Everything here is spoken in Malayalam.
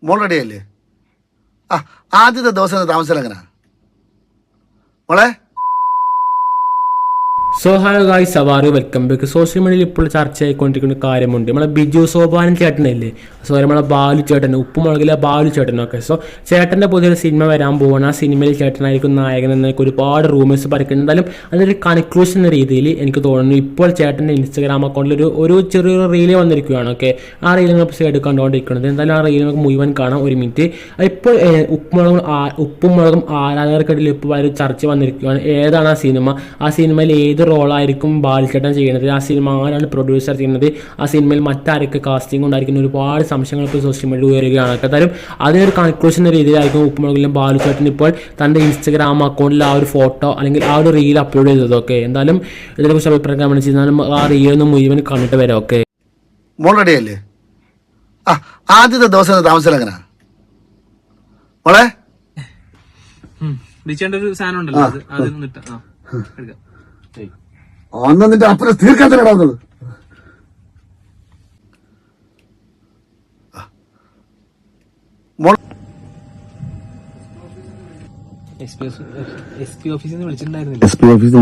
മോൾ റെഡിയല്ലേ? ആദ്യത്തെ ദിവസം താമസം എങ്ങനെയാ മോളെ? So hello guys, Savari welcome back. Social മീഡിയയിൽ ഇപ്പോൾ ചർച്ചയായിക്കൊണ്ടിരിക്കുന്ന കാര്യമുണ്ട്. നമ്മളെ ബിജു സോപാനൻ ചേട്ടനല്ലേ, സോ നമ്മളെ ബാലു ചേട്ടൻ, ഉപ്പുമുളകിലെ ബാലു ചേട്ടനൊക്കെ. സോ ചേട്ടൻ്റെ പുതിയൊരു സിനിമ വരാൻ പോവാണ്. ആ സിനിമയിൽ ചേട്ടനായിരിക്കും നായകൻ എന്നൊക്കെ ഒരുപാട് റൂമേഴ്സ് പറയുന്നുണ്ട്. എന്തായാലും അതിനൊരു കൺക്ലൂഷൻ എന്ന രീതിയിൽ എനിക്ക് തോന്നുന്നു ഇപ്പോൾ ചേട്ടൻ്റെ ഇൻസ്റ്റാഗ്രാം അക്കൗണ്ടിൽ ഒരു ചെറിയൊരു റീല് വന്നിരിക്കുകയാണ്. ഓക്കെ, ആ റീൽ നമ്മൾ സൈഡ് കണ്ടുകൊണ്ടിരിക്കുന്നത്. എന്തായാലും ആ റീൽ നമുക്ക് മുഴുവൻ കാണാം. ഒരു മിനിറ്റ്. ഇപ്പോൾ ഉപ്പുമുളകും ആരാധകർക്കിടയിൽ ഇപ്പോൾ ഒരു ചർച്ച വന്നിരിക്കുകയാണ്. ഏതാണ് ആ സിനിമ? ആ സിനിമയിൽ ഏത് റോളായിരിക്കും ബാലിച്ചേട്ടൻ ചെയ്യുന്നത്? ആ സിനിമ ആരാണ് പ്രൊഡ്യൂസർ ചെയ്യുന്നത്? ആ സിനിമയിൽ മറ്റാരൊക്കെ കാസ്റ്റിംഗ് ഉണ്ടായിരിക്കുന്ന ഒരുപാട് സംശയങ്ങൾ ഇപ്പോൾ സോഷ്യൽ മീഡിയ ഉയരുകയാണ്. എന്തായാലും അതിനൊരു കൺക്ലൂഷൻ എന്ന രീതിയിലായിരിക്കും ഉപ്പുമുളകിലും ബാലുചേട്ടൻ ഇപ്പോൾ തൻ്റെ ഇൻസ്റ്റഗ്രാം അക്കൗണ്ടിൽ ആ ഒരു ഫോട്ടോ അല്ലെങ്കിൽ ആ ഒരു റീൽ അപ്ലോഡ് ചെയ്തത്. ഓക്കെ, എന്തായാലും ഇതിനെക്കുറിച്ച് അഭിപ്രായം കമന്റ് ചെയ്താലും ആ റീലൊന്ന് മുഴുവൻ കണ്ടിട്ട് വരാം. ഓക്കെ, മോൾ റെഡിയല്ലേ? ആദ്യത്തെ ദിവസം താമസം എങ്ങനെയാ മോളെ? ഒരു സാധനം ഉണ്ടല്ലോ, അന്ന് നിന്റെ അപ്പുറം തീർക്കാൻ തന്നെ ഇടാവുന്നത്. എസ് പി ഓഫീസിൽ നിന്ന് വിളിച്ചിട്ടുണ്ടായിരുന്നില്ലേ? S P office